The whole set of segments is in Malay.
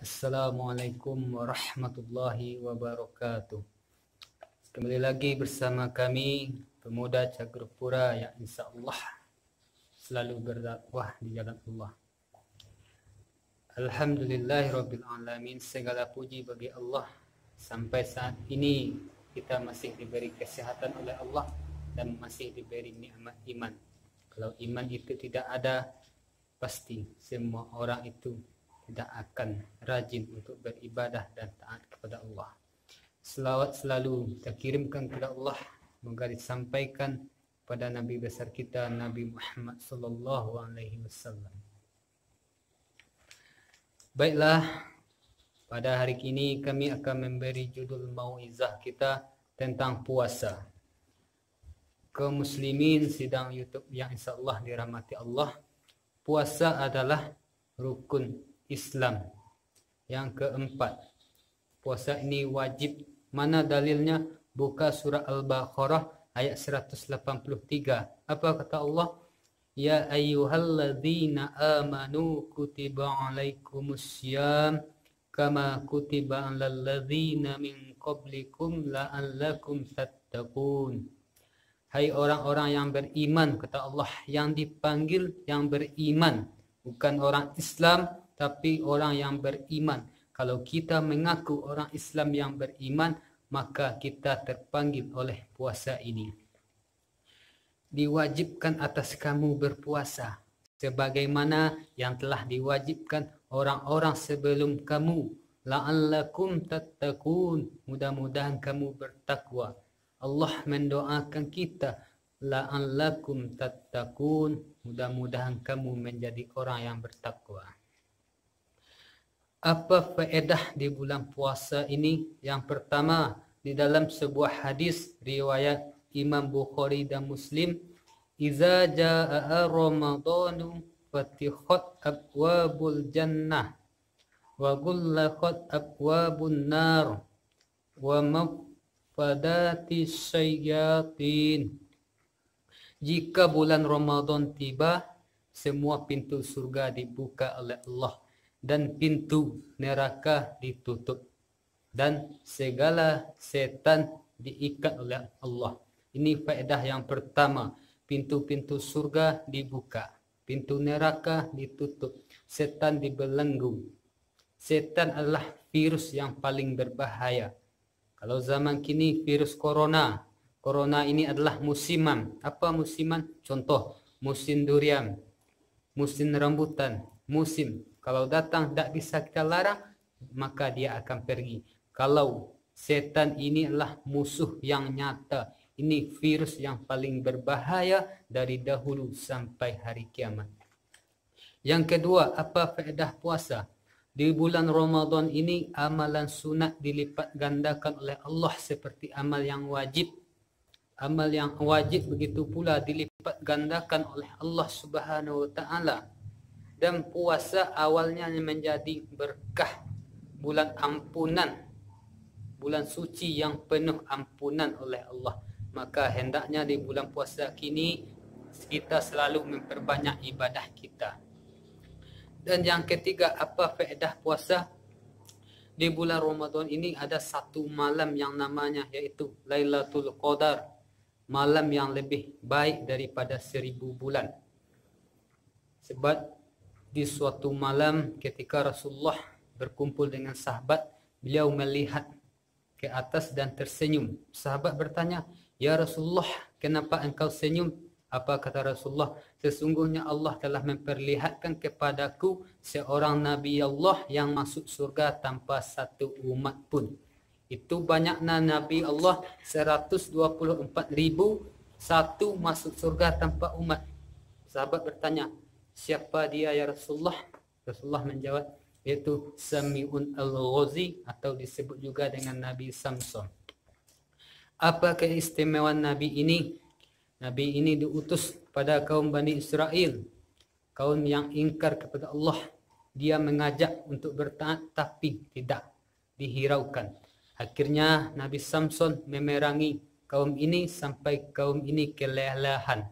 Assalamualaikum warahmatullahi wabarakatuh. Kembali lagi bersama kami pemuda Cagropura yang insyaAllah selalu berdakwah di jalan Allah. Alhamdulillahirrabbilalamin. Segala puji bagi Allah. Sampai saat ini kita masih diberi kesehatan oleh Allah dan masih diberi nikmat iman. Kalau iman itu tidak ada, pasti semua orang itu tidak akan rajin untuk beribadah dan taat kepada Allah. Selawat selalu kita kirimkan kepada Allah, moga disampaikan pada Nabi besar kita Nabi Muhammad sallallahu alaihi wasallam. Baiklah, pada hari ini kami akan memberi judul mauizah kita tentang puasa. Kaum muslimin sidang YouTube yang insyaallah dirahmati Allah, puasa adalah rukun Islam yang keempat. Puasa ini wajib. Mana dalilnya? Buka surah Al-Baqarah ayat 183. Apa kata Allah? Ya ayyuhalladzina amanu kutiba alaikumussyam kama kutiba alal ladzina min qablikum la'allakum tattaqun. Hai orang-orang yang beriman, kata Allah, yang dipanggil yang beriman, bukan orang Islam tapi orang yang beriman. Kalau kita mengaku orang Islam yang beriman, maka kita terpanggil oleh puasa ini. Diwajibkan atas kamu berpuasa, sebagaimana yang telah diwajibkan orang-orang sebelum kamu. La'allakum tattaqun, mudah-mudahan kamu bertakwa. Allah mendoakan kita, la'allakum tattaqun, mudah-mudahan kamu menjadi orang yang bertakwa. Apa faedah di bulan puasa ini? Yang pertama, di dalam sebuah hadis riwayat Imam Bukhari dan Muslim, "Iza jaa Ramadhanu fatihat abwabul jannah wa ghallaqat abwabun nar wa mafadati syayatin." Jika bulan Ramadan tiba, semua pintu surga dibuka oleh Allah dan pintu neraka ditutup dan segala setan diikat oleh Allah. Ini faedah yang pertama. Pintu-pintu surga dibuka, pintu neraka ditutup, setan dibelenggu. Setan adalah virus yang paling berbahaya. Kalau zaman kini virus corona. Corona ini adalah musiman. Apa musiman? Contoh, musim durian, musim rambutan, musim. Kalau datang tak bisa kita larang, maka dia akan pergi. Kalau setan ini adalah musuh yang nyata. Ini virus yang paling berbahaya dari dahulu sampai hari kiamat. Yang kedua, apa faedah puasa? Di bulan Ramadan ini amalan sunat dilipat gandakan oleh Allah seperti amal yang wajib. Amal yang wajib begitu pula dilipat gandakan oleh Allah Subhanahu wa taala. Dan puasa awalnya menjadi berkah, bulan ampunan, bulan suci yang penuh ampunan oleh Allah. Maka hendaknya di bulan puasa kini kita selalu memperbanyak ibadah kita. Dan yang ketiga, apa faedah puasa? Di bulan Ramadan ini ada satu malam yang namanya yaitu Lailatul Qadar, malam yang lebih baik daripada 1000 bulan. Sebab di suatu malam ketika Rasulullah berkumpul dengan sahabat, beliau melihat ke atas dan tersenyum. Sahabat bertanya, "Ya Rasulullah, kenapa engkau senyum?" Apa kata Rasulullah? "Sesungguhnya Allah telah memperlihatkan kepadaku seorang Nabi Allah yang masuk surga tanpa satu umat pun." Itu banyaknya Nabi Allah 124.000, satu masuk surga tanpa umat. Sahabat bertanya, "Siapa dia ya Rasulullah?" Rasulullah menjawab, yaitu Sami'un al-Ghazi atau disebut juga dengan Nabi Samson. Apa keistimewaan Nabi ini? Nabi ini diutus pada kaum Bani Israel, kaum yang ingkar kepada Allah. Dia mengajak untuk bertaat tapi tidak dihiraukan. Akhirnya Nabi Samson memerangi kaum ini sampai kaum ini kelelahan.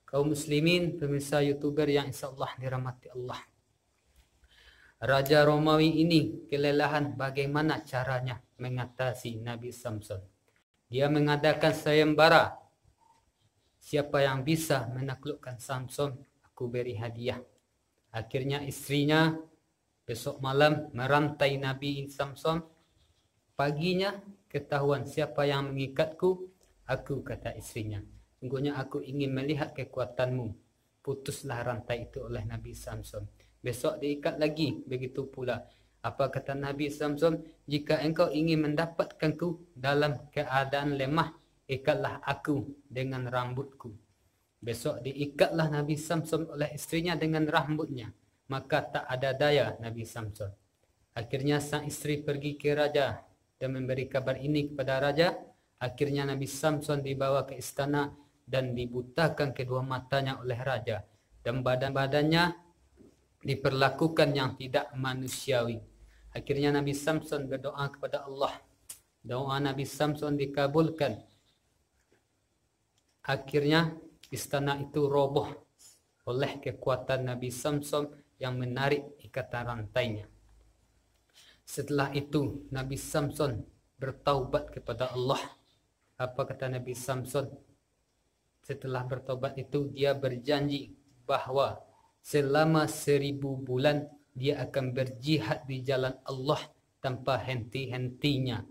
Kaum muslimin, pemirsa YouTuber yang insyaallah dirahmati Allah. Raja Romawi ini kelelahan bagaimana caranya mengatasi Nabi Samson. Dia mengadakan sayembara. Siapa yang bisa menaklukkan Samson, aku beri hadiah. Akhirnya istrinya besok malam merantai Nabi Samson. Paginya ketahuan siapa yang mengikatku. Aku, kata istrinya, sungguhnya aku ingin melihat kekuatanmu. Putuslah rantai itu oleh Nabi Samson. Besok diikat lagi, begitu pula. Apa kata Nabi Samson? Jika engkau ingin mendapatkanku dalam keadaan lemah, ikatlah aku dengan rambutku. Besok diikatlah Nabi Samson oleh istrinya dengan rambutnya. Maka tak ada daya Nabi Samson. Akhirnya sang istri pergi ke raja dan memberi kabar ini kepada raja. Akhirnya Nabi Samson dibawa ke istana dan dibutakan kedua matanya oleh raja. Dan badan-badannya diperlakukan yang tidak manusiawi. Akhirnya Nabi Samson berdoa kepada Allah. Doa Nabi Samson dikabulkan. Akhirnya istana itu roboh oleh kekuatan Nabi Samson yang menarik ikatan rantainya. Setelah itu Nabi Samson bertaubat kepada Allah. Apa kata Nabi Samson? Setelah bertaubat itu dia berjanji bahwa selama 1000 bulan dia akan berjihad di jalan Allah tanpa henti-hentinya.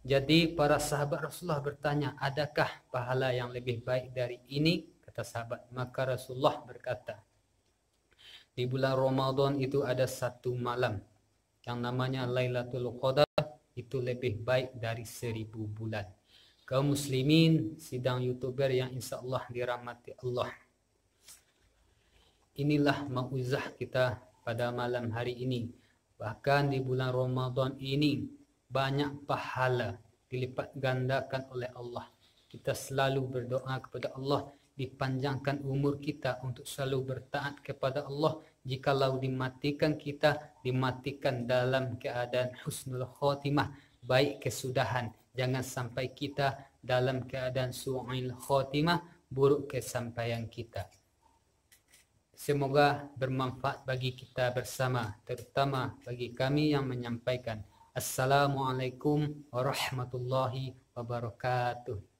Jadi para sahabat Rasulullah bertanya, adakah pahala yang lebih baik dari ini? Kata sahabat. Maka Rasulullah berkata, di bulan Ramadan itu ada satu malam yang namanya Lailatul Qadar, itu lebih baik dari 1000 bulan. Kaum muslimin, sidang YouTuber yang insyaAllah dirahmati Allah. Inilah mau'izah kita pada malam hari ini. Bahkan di bulan Ramadan ini banyak pahala dilipat gandakan oleh Allah. Kita selalu berdoa kepada Allah dipanjangkan umur kita untuk selalu bertaat kepada Allah. Jikalau dimatikan kita, dimatikan dalam keadaan husnul khotimah, baik kesudahan. Jangan sampai kita dalam keadaan su'il khotimah, buruk kesampaian kita. Semoga bermanfaat bagi kita bersama, terutama bagi kami yang menyampaikan. Assalamualaikum warahmatullahi wabarakatuh.